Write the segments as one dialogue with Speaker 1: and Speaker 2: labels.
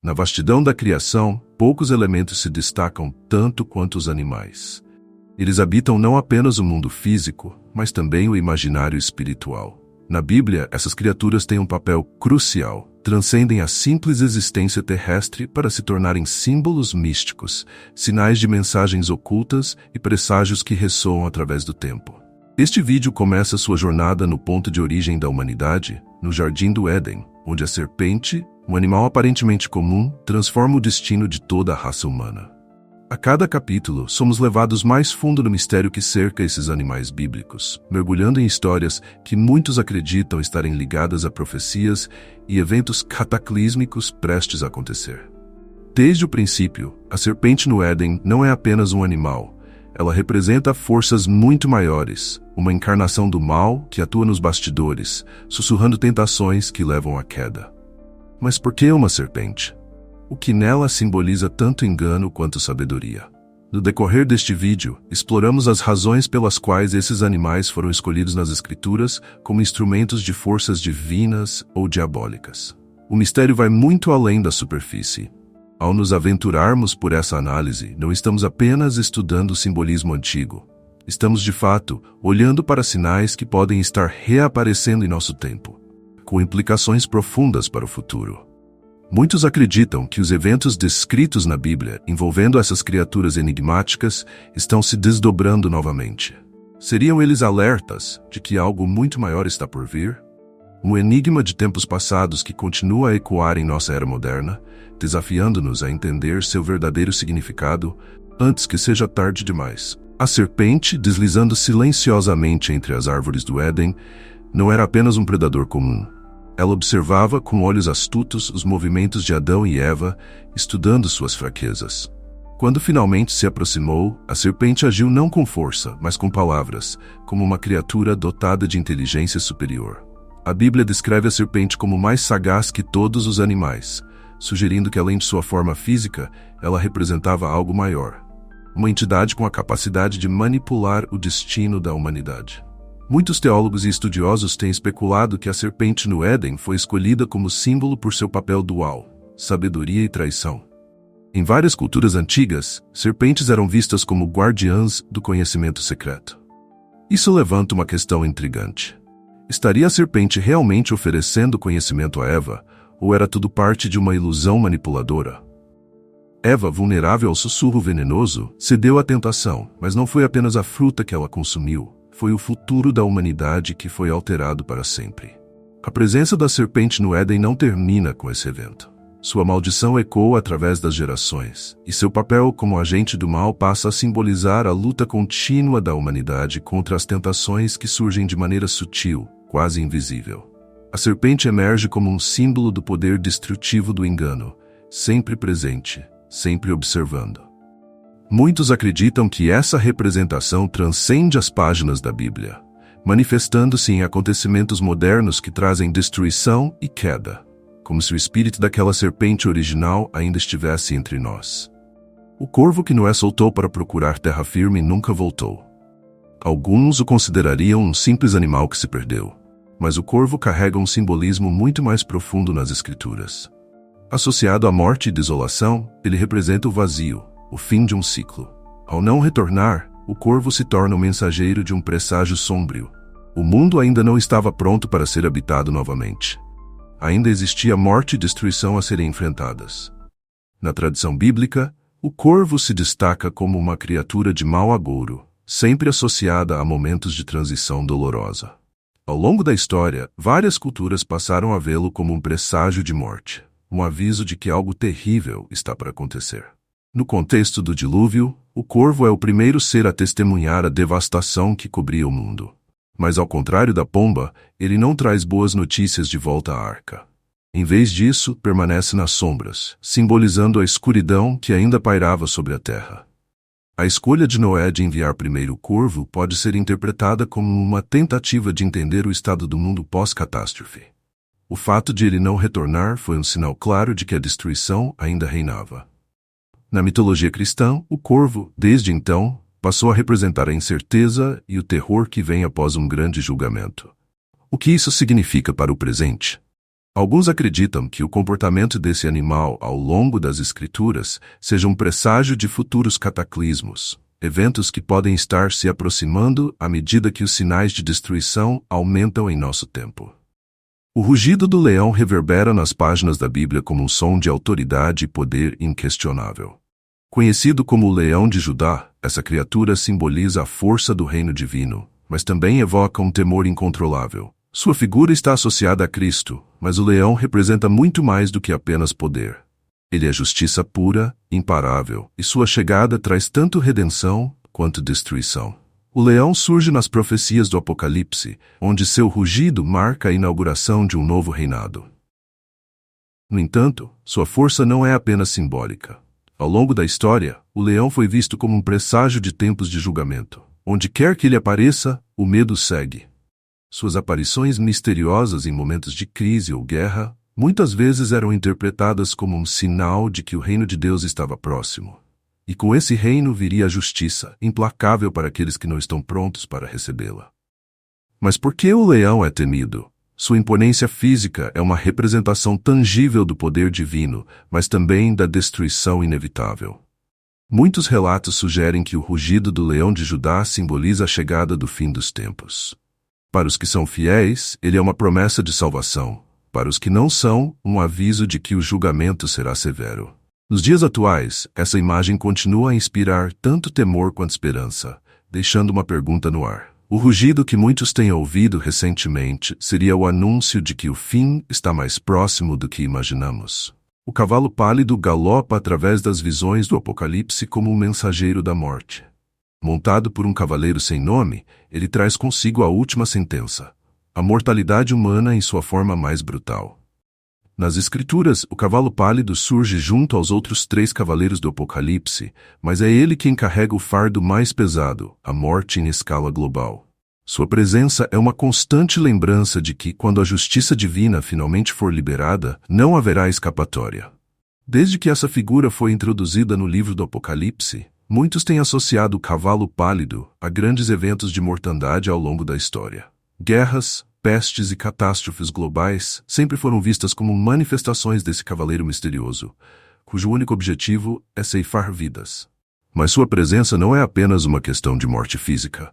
Speaker 1: Na vastidão da criação, poucos elementos se destacam tanto quanto os animais. Eles habitam não apenas o mundo físico, mas também o imaginário espiritual. Na Bíblia, essas criaturas têm um papel crucial. Transcendem a simples existência terrestre para se tornarem símbolos místicos, sinais de mensagens ocultas e presságios que ressoam através do tempo. Este vídeo começa sua jornada no ponto de origem da humanidade, no Jardim do Éden, onde a serpente, um animal aparentemente comum, transforma o destino de toda a raça humana. A cada capítulo, somos levados mais fundo no mistério que cerca esses animais bíblicos, mergulhando em histórias que muitos acreditam estarem ligadas a profecias e eventos cataclísmicos prestes a acontecer. Desde o princípio, a serpente no Éden não é apenas um animal. Ela representa forças muito maiores, uma encarnação do mal que atua nos bastidores, sussurrando tentações que levam à queda. Mas por que uma serpente? O que nela simboliza tanto engano quanto sabedoria? No decorrer deste vídeo, exploramos as razões pelas quais esses animais foram escolhidos nas Escrituras como instrumentos de forças divinas ou diabólicas. O mistério vai muito além da superfície. Ao nos aventurarmos por essa análise, não estamos apenas estudando o simbolismo antigo. Estamos, de fato, olhando para sinais que podem estar reaparecendo em nosso tempo, com implicações profundas para o futuro. Muitos acreditam que os eventos descritos na Bíblia envolvendo essas criaturas enigmáticas estão se desdobrando novamente. Seriam eles alertas de que algo muito maior está por vir? Um enigma de tempos passados que continua a ecoar em nossa era moderna, desafiando-nos a entender seu verdadeiro significado antes que seja tarde demais. A serpente, deslizando silenciosamente entre as árvores do Éden, não era apenas um predador comum. Ela observava com olhos astutos os movimentos de Adão e Eva, estudando suas fraquezas. Quando finalmente se aproximou, a serpente agiu não com força, mas com palavras, como uma criatura dotada de inteligência superior. A Bíblia descreve a serpente como mais sagaz que todos os animais, sugerindo que além de sua forma física, ela representava algo maior. Uma entidade com a capacidade de manipular o destino da humanidade. Muitos teólogos e estudiosos têm especulado que a serpente no Éden foi escolhida como símbolo por seu papel dual, sabedoria e traição. Em várias culturas antigas, serpentes eram vistas como guardiãs do conhecimento secreto. Isso levanta uma questão intrigante. Estaria a serpente realmente oferecendo conhecimento a Eva, ou era tudo parte de uma ilusão manipuladora? Eva, vulnerável ao sussurro venenoso, cedeu à tentação, mas não foi apenas a fruta que ela consumiu. Foi o futuro da humanidade que foi alterado para sempre. A presença da serpente no Éden não termina com esse evento. Sua maldição ecoa através das gerações, e seu papel como agente do mal passa a simbolizar a luta contínua da humanidade contra as tentações que surgem de maneira sutil, quase invisível. A serpente emerge como um símbolo do poder destrutivo do engano, sempre presente, sempre observando. Muitos acreditam que essa representação transcende as páginas da Bíblia, manifestando-se em acontecimentos modernos que trazem destruição e queda, como se o espírito daquela serpente original ainda estivesse entre nós. O corvo que Noé soltou para procurar terra firme nunca voltou. Alguns o considerariam um simples animal que se perdeu, mas o corvo carrega um simbolismo muito mais profundo nas Escrituras. Associado à morte e desolação, ele representa o vazio, o fim de um ciclo. Ao não retornar, o corvo se torna o mensageiro de um presságio sombrio. O mundo ainda não estava pronto para ser habitado novamente. Ainda existia morte e destruição a serem enfrentadas. Na tradição bíblica, o corvo se destaca como uma criatura de mau agouro, sempre associada a momentos de transição dolorosa. Ao longo da história, várias culturas passaram a vê-lo como um presságio de morte, um aviso de que algo terrível está para acontecer. No contexto do dilúvio, o corvo é o primeiro ser a testemunhar a devastação que cobria o mundo. Mas ao contrário da pomba, ele não traz boas notícias de volta à arca. Em vez disso, permanece nas sombras, simbolizando a escuridão que ainda pairava sobre a terra. A escolha de Noé de enviar primeiro o corvo pode ser interpretada como uma tentativa de entender o estado do mundo pós-catástrofe. O fato de ele não retornar foi um sinal claro de que a destruição ainda reinava. Na mitologia cristã, o corvo, desde então, passou a representar a incerteza e o terror que vem após um grande julgamento. O que isso significa para o presente? Alguns acreditam que o comportamento desse animal ao longo das Escrituras seja um presságio de futuros cataclismos, eventos que podem estar se aproximando à medida que os sinais de destruição aumentam em nosso tempo. O rugido do leão reverbera nas páginas da Bíblia como um som de autoridade e poder inquestionável. Conhecido como o leão de Judá, essa criatura simboliza a força do reino divino, mas também evoca um temor incontrolável. Sua figura está associada a Cristo, mas o leão representa muito mais do que apenas poder. Ele é justiça pura, imparável, e sua chegada traz tanto redenção quanto destruição. O leão surge nas profecias do Apocalipse, onde seu rugido marca a inauguração de um novo reinado. No entanto, sua força não é apenas simbólica. Ao longo da história, o leão foi visto como um presságio de tempos de julgamento. Onde quer que ele apareça, o medo segue. Suas aparições misteriosas em momentos de crise ou guerra muitas vezes eram interpretadas como um sinal de que o reino de Deus estava próximo. E com esse reino viria a justiça, implacável para aqueles que não estão prontos para recebê-la. Mas por que o leão é temido? Sua imponência física é uma representação tangível do poder divino, mas também da destruição inevitável. Muitos relatos sugerem que o rugido do leão de Judá simboliza a chegada do fim dos tempos. Para os que são fiéis, ele é uma promessa de salvação. Para os que não são, um aviso de que o julgamento será severo. Nos dias atuais, essa imagem continua a inspirar tanto temor quanto esperança, deixando uma pergunta no ar. O rugido que muitos têm ouvido recentemente seria o anúncio de que o fim está mais próximo do que imaginamos. O cavalo pálido galopa através das visões do Apocalipse como um mensageiro da morte. Montado por um cavaleiro sem nome, ele traz consigo a última sentença, a mortalidade humana em sua forma mais brutal. Nas Escrituras, o cavalo pálido surge junto aos outros 3 cavaleiros do Apocalipse, mas é ele quem carrega o fardo mais pesado, a morte em escala global. Sua presença é uma constante lembrança de que, quando a justiça divina finalmente for liberada, não haverá escapatória. Desde que essa figura foi introduzida no livro do Apocalipse, muitos têm associado o cavalo pálido a grandes eventos de mortandade ao longo da história. Guerras, pestes e catástrofes globais sempre foram vistas como manifestações desse cavaleiro misterioso, cujo único objetivo é ceifar vidas. Mas sua presença não é apenas uma questão de morte física.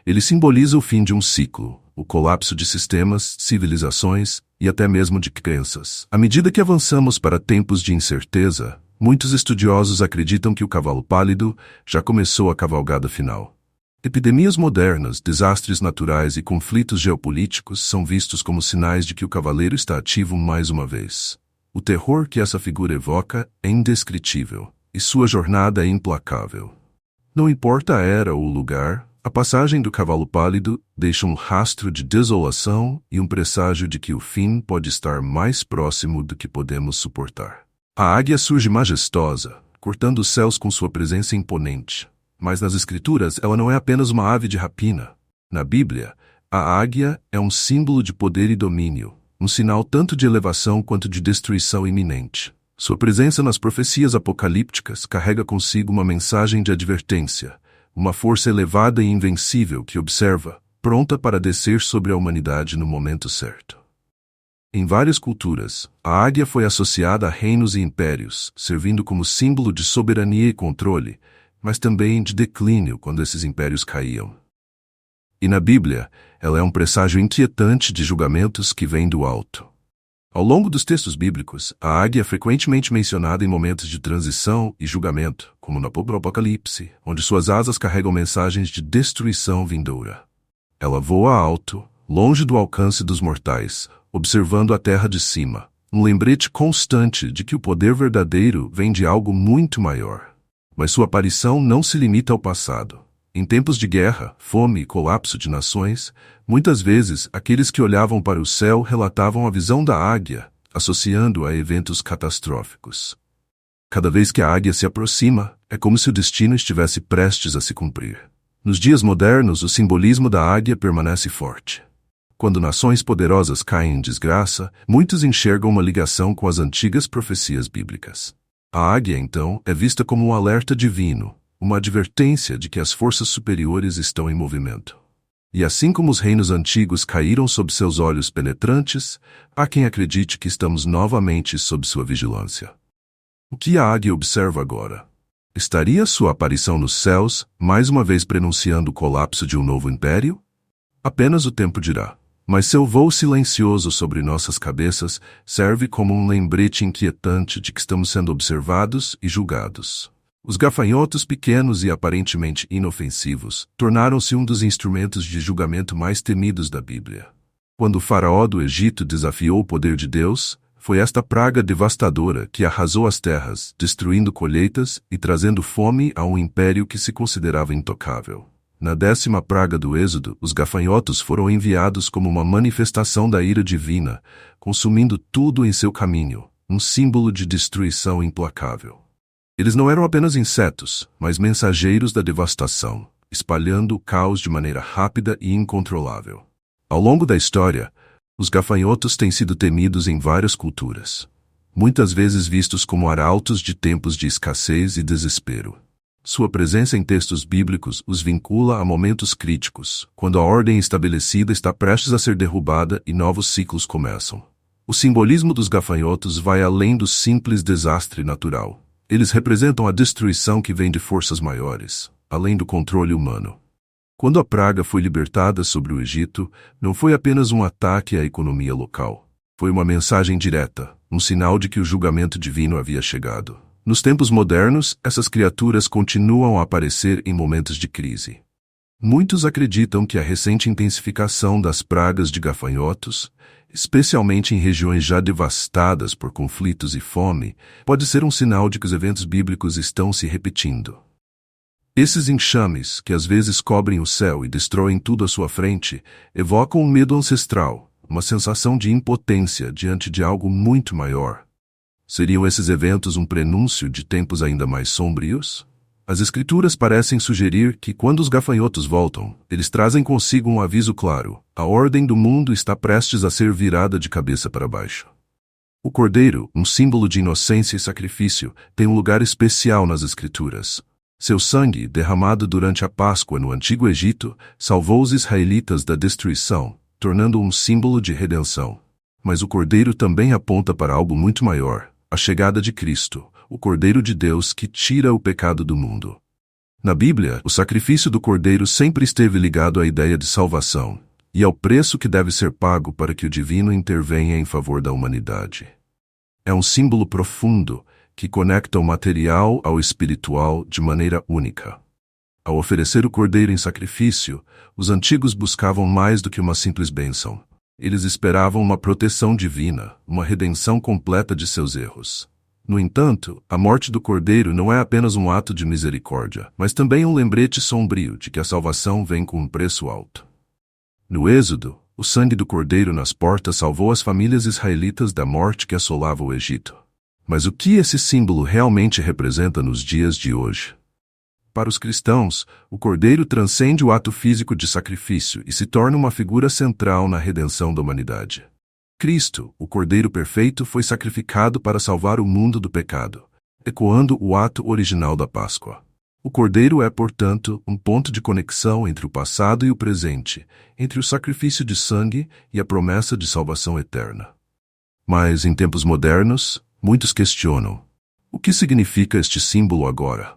Speaker 1: Ele simboliza o fim de um ciclo, o colapso de sistemas, civilizações e até mesmo de crenças. À medida que avançamos para tempos de incerteza, muitos estudiosos acreditam que o cavalo pálido já começou a cavalgada final. Epidemias modernas, desastres naturais e conflitos geopolíticos são vistos como sinais de que o cavaleiro está ativo mais uma vez. O terror que essa figura evoca é indescritível, e sua jornada é implacável. Não importa a era ou o lugar, a passagem do cavalo pálido deixa um rastro de desolação e um presságio de que o fim pode estar mais próximo do que podemos suportar. A águia surge majestosa, cortando os céus com sua presença imponente. Mas nas Escrituras ela não é apenas uma ave de rapina. Na Bíblia, a águia é um símbolo de poder e domínio, um sinal tanto de elevação quanto de destruição iminente. Sua presença nas profecias apocalípticas carrega consigo uma mensagem de advertência, uma força elevada e invencível que observa, pronta para descer sobre a humanidade no momento certo. Em várias culturas, a águia foi associada a reinos e impérios, servindo como símbolo de soberania e controle, mas também de declínio quando esses impérios caíam. E na Bíblia, ela é um presságio inquietante de julgamentos que vêm do alto. Ao longo dos textos bíblicos, a águia é frequentemente mencionada em momentos de transição e julgamento, como no Apocalipse, onde suas asas carregam mensagens de destruição vindoura. Ela voa alto, longe do alcance dos mortais, observando a terra de cima, um lembrete constante de que o poder verdadeiro vem de algo muito maior. Mas sua aparição não se limita ao passado. Em tempos de guerra, fome e colapso de nações, muitas vezes aqueles que olhavam para o céu relatavam a visão da águia, associando-a a eventos catastróficos. Cada vez que a águia se aproxima, é como se o destino estivesse prestes a se cumprir. Nos dias modernos, o simbolismo da águia permanece forte. Quando nações poderosas caem em desgraça, muitos enxergam uma ligação com as antigas profecias bíblicas. A águia, então, é vista como um alerta divino, uma advertência de que as forças superiores estão em movimento. E assim como os reinos antigos caíram sob seus olhos penetrantes, há quem acredite que estamos novamente sob sua vigilância. O que a águia observa agora? Estaria sua aparição nos céus, mais uma vez prenunciando o colapso de um novo império? Apenas o tempo dirá. Mas seu voo silencioso sobre nossas cabeças serve como um lembrete inquietante de que estamos sendo observados e julgados. Os gafanhotos pequenos e aparentemente inofensivos tornaram-se um dos instrumentos de julgamento mais temidos da Bíblia. Quando o faraó do Egito desafiou o poder de Deus, foi esta praga devastadora que arrasou as terras, destruindo colheitas e trazendo fome a um império que se considerava intocável. Na 10ª praga do Êxodo, os gafanhotos foram enviados como uma manifestação da ira divina, consumindo tudo em seu caminho, um símbolo de destruição implacável. Eles não eram apenas insetos, mas mensageiros da devastação, espalhando o caos de maneira rápida e incontrolável. Ao longo da história, os gafanhotos têm sido temidos em várias culturas, muitas vezes vistos como arautos de tempos de escassez e desespero. Sua presença em textos bíblicos os vincula a momentos críticos, quando a ordem estabelecida está prestes a ser derrubada e novos ciclos começam. O simbolismo dos gafanhotos vai além do simples desastre natural. Eles representam a destruição que vem de forças maiores, além do controle humano. Quando a praga foi libertada sobre o Egito, não foi apenas um ataque à economia local. Foi uma mensagem direta, um sinal de que o julgamento divino havia chegado. Nos tempos modernos, essas criaturas continuam a aparecer em momentos de crise. Muitos acreditam que a recente intensificação das pragas de gafanhotos, especialmente em regiões já devastadas por conflitos e fome, pode ser um sinal de que os eventos bíblicos estão se repetindo. Esses enxames, que às vezes cobrem o céu e destroem tudo à sua frente, evocam um medo ancestral, uma sensação de impotência diante de algo muito maior. Seriam esses eventos um prenúncio de tempos ainda mais sombrios? As Escrituras parecem sugerir que, quando os gafanhotos voltam, eles trazem consigo um aviso claro: a ordem do mundo está prestes a ser virada de cabeça para baixo. O cordeiro, um símbolo de inocência e sacrifício, tem um lugar especial nas Escrituras. Seu sangue, derramado durante a Páscoa no Antigo Egito, salvou os israelitas da destruição, tornando um símbolo de redenção. Mas o cordeiro também aponta para algo muito maior: a chegada de Cristo, o Cordeiro de Deus que tira o pecado do mundo. Na Bíblia, o sacrifício do Cordeiro sempre esteve ligado à ideia de salvação e ao preço que deve ser pago para que o divino intervenha em favor da humanidade. É um símbolo profundo que conecta o material ao espiritual de maneira única. Ao oferecer o Cordeiro em sacrifício, os antigos buscavam mais do que uma simples bênção. Eles esperavam uma proteção divina, uma redenção completa de seus erros. No entanto, a morte do Cordeiro não é apenas um ato de misericórdia, mas também um lembrete sombrio de que a salvação vem com um preço alto. No Êxodo, o sangue do Cordeiro nas portas salvou as famílias israelitas da morte que assolava o Egito. Mas o que esse símbolo realmente representa nos dias de hoje? Para os cristãos, o Cordeiro transcende o ato físico de sacrifício e se torna uma figura central na redenção da humanidade. Cristo, o Cordeiro perfeito, foi sacrificado para salvar o mundo do pecado, ecoando o ato original da Páscoa. O Cordeiro é, portanto, um ponto de conexão entre o passado e o presente, entre o sacrifício de sangue e a promessa de salvação eterna. Mas, em tempos modernos, muitos questionam: o que significa este símbolo agora?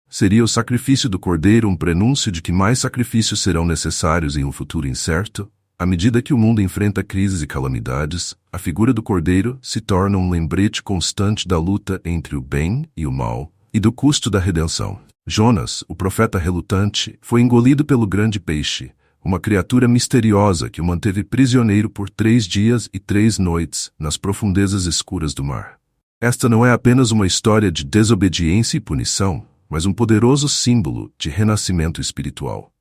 Speaker 1: Seria o sacrifício do Cordeiro um prenúncio de que mais sacrifícios serão necessários em um futuro incerto? À medida que o mundo enfrenta crises e calamidades, a figura do Cordeiro se torna um lembrete constante da luta entre o bem e o mal, e do custo da redenção. Jonas, o profeta relutante, foi engolido pelo grande peixe, uma criatura misteriosa que o manteve prisioneiro por 3 dias e 3 noites nas profundezas escuras do mar. Esta não é apenas uma história de desobediência e punição, mas um poderoso símbolo de renascimento espiritual.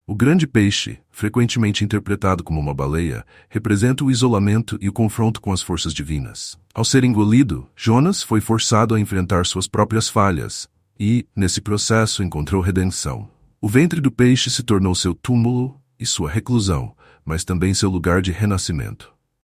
Speaker 1: O grande peixe, frequentemente interpretado como uma baleia, representa o isolamento e o confronto com as forças divinas. Ao ser engolido, Jonas foi forçado a enfrentar suas próprias falhas e, nesse processo, encontrou redenção. O ventre do peixe se tornou seu túmulo e sua reclusão, mas também seu lugar de renascimento.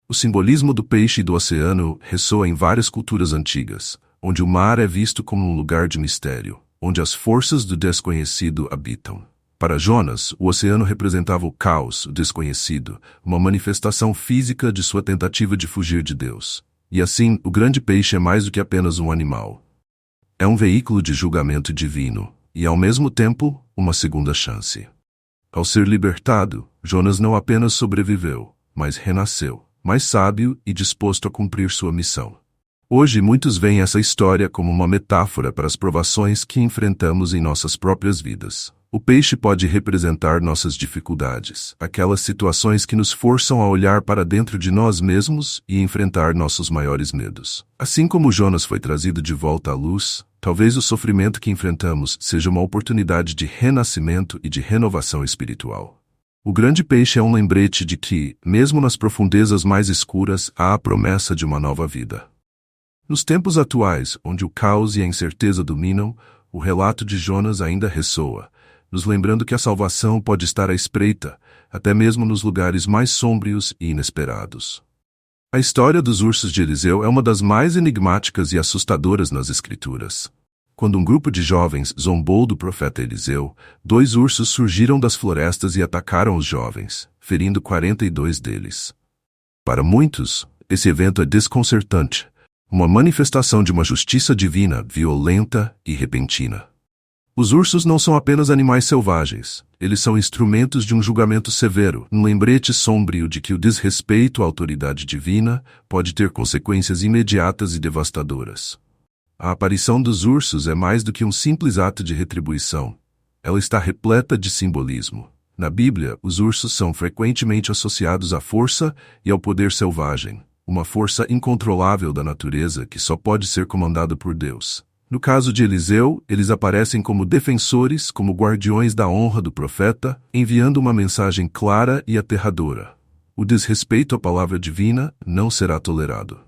Speaker 1: O simbolismo do peixe e do oceano ressoa em várias culturas antigas, onde o mar é visto como um lugar de mistério, onde as forças do desconhecido habitam. Para Jonas, o oceano representava o caos, o desconhecido, uma manifestação física de sua tentativa de fugir de Deus. E assim, o grande peixe é mais do que apenas um animal. É um veículo de julgamento divino, e ao mesmo tempo, uma segunda chance. Ao ser libertado, Jonas não apenas sobreviveu, mas renasceu, mais sábio e disposto a cumprir sua missão. Hoje muitos veem essa história como uma metáfora para as provações que enfrentamos em nossas próprias vidas. O peixe pode representar nossas dificuldades, aquelas situações que nos forçam a olhar para dentro de nós mesmos e enfrentar nossos maiores medos. Assim como Jonas foi trazido de volta à luz, talvez o sofrimento que enfrentamos seja uma oportunidade de renascimento e de renovação espiritual. O grande peixe é um lembrete de que, mesmo nas profundezas mais escuras, há a promessa de uma nova vida. Nos tempos atuais, onde o caos e a incerteza dominam, o relato de Jonas ainda ressoa, nos lembrando que a salvação pode estar à espreita, até mesmo nos lugares mais sômbrios e inesperados. A história dos ursos de Eliseu é uma das mais enigmáticas e assustadoras nas Escrituras. Quando um grupo de jovens zombou do profeta Eliseu, 2 ursos surgiram das florestas e atacaram os jovens, ferindo 42 deles. Para muitos, esse evento é desconcertante, uma manifestação de uma justiça divina violenta e repentina. Os ursos não são apenas animais selvagens, eles são instrumentos de um julgamento severo, um lembrete sombrio de que o desrespeito à autoridade divina pode ter consequências imediatas e devastadoras. A aparição dos ursos é mais do que um simples ato de retribuição. Ela está repleta de simbolismo. Na Bíblia, os ursos são frequentemente associados à força e ao poder selvagem, uma força incontrolável da natureza que só pode ser comandada por Deus. No caso de Eliseu, eles aparecem como defensores, como guardiões da honra do profeta, enviando uma mensagem clara e aterradora. O desrespeito à palavra divina não será tolerado.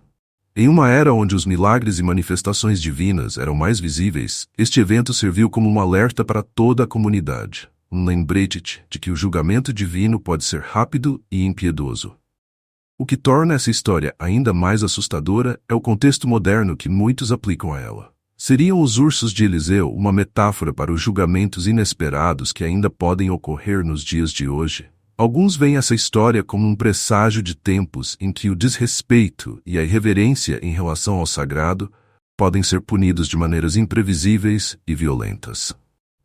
Speaker 1: Em uma era onde os milagres e manifestações divinas eram mais visíveis, este evento serviu como um alerta para toda a comunidade, um lembrete de que o julgamento divino pode ser rápido e impiedoso. O que torna essa história ainda mais assustadora é o contexto moderno que muitos aplicam a ela. Seriam os ursos de Eliseu uma metáfora para os julgamentos inesperados que ainda podem ocorrer nos dias de hoje? Alguns veem essa história como um presságio de tempos em que o desrespeito e a irreverência em relação ao sagrado podem ser punidos de maneiras imprevisíveis e violentas.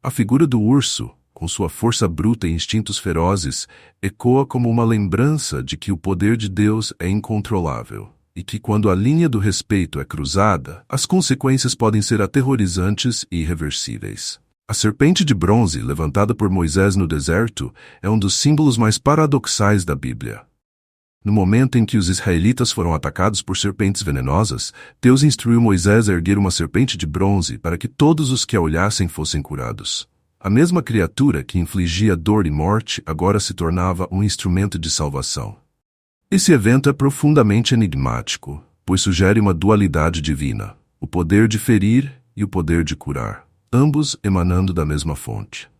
Speaker 1: A figura do urso, com sua força bruta e instintos ferozes, ecoa como uma lembrança de que o poder de Deus é incontrolável, e que quando a linha do respeito é cruzada, as consequências podem ser aterrorizantes e irreversíveis. A serpente de bronze, levantada por Moisés no deserto, é um dos símbolos mais paradoxais da Bíblia. No momento em que os israelitas foram atacados por serpentes venenosas, Deus instruiu Moisés a erguer uma serpente de bronze para que todos os que a olhassem fossem curados. A mesma criatura que infligia dor e morte agora se tornava um instrumento de salvação. Esse evento é profundamente enigmático, pois sugere uma dualidade divina, o poder de ferir e o poder de curar, ambos emanando da mesma fonte.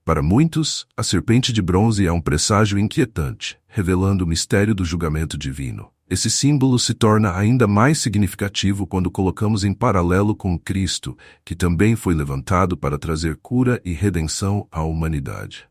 Speaker 1: Para muitos, a serpente de bronze é um presságio inquietante, revelando o mistério do julgamento divino. Esse símbolo se torna ainda mais significativo quando colocamos em paralelo com Cristo, que também foi levantado para trazer cura e redenção à humanidade.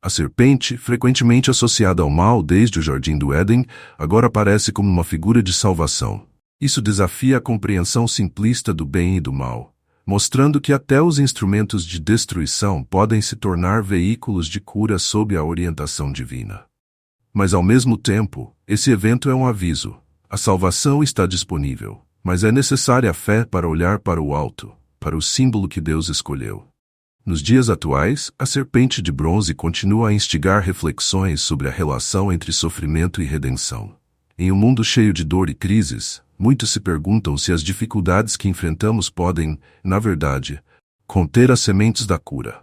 Speaker 1: A serpente, frequentemente associada ao mal desde o Jardim do Éden, agora aparece como uma figura de salvação. Isso desafia a compreensão simplista do bem e do mal, mostrando que até os instrumentos de destruição podem se tornar veículos de cura sob a orientação divina. Mas ao mesmo tempo, esse evento é um aviso. A salvação está disponível, mas é necessária a fé para olhar para o alto, para o símbolo que Deus escolheu. Nos dias atuais, a serpente de bronze continua a instigar reflexões sobre a relação entre sofrimento e redenção. Em um mundo cheio de dor e crises, muitos se perguntam se as dificuldades que enfrentamos podem, na verdade, conter as sementes da cura.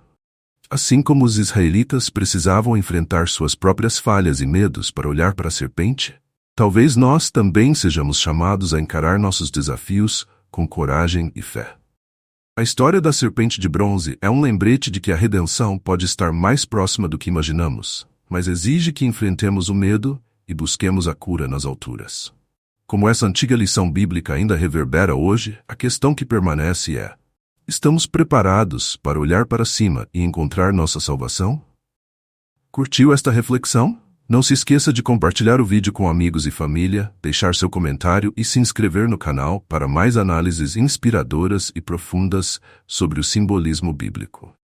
Speaker 1: Assim como os israelitas precisavam enfrentar suas próprias falhas e medos para olhar para a serpente, talvez nós também sejamos chamados a encarar nossos desafios com coragem e fé. A história da serpente de bronze é um lembrete de que a redenção pode estar mais próxima do que imaginamos, mas exige que enfrentemos o medo e busquemos a cura nas alturas. Como essa antiga lição bíblica ainda reverbera hoje, a questão que permanece é: Estamos preparados para olhar para cima e encontrar nossa salvação? Curtiu esta reflexão? Não se esqueça de compartilhar o vídeo com amigos e família, deixar seu comentário e se inscrever no canal para mais análises inspiradoras e profundas sobre o simbolismo bíblico.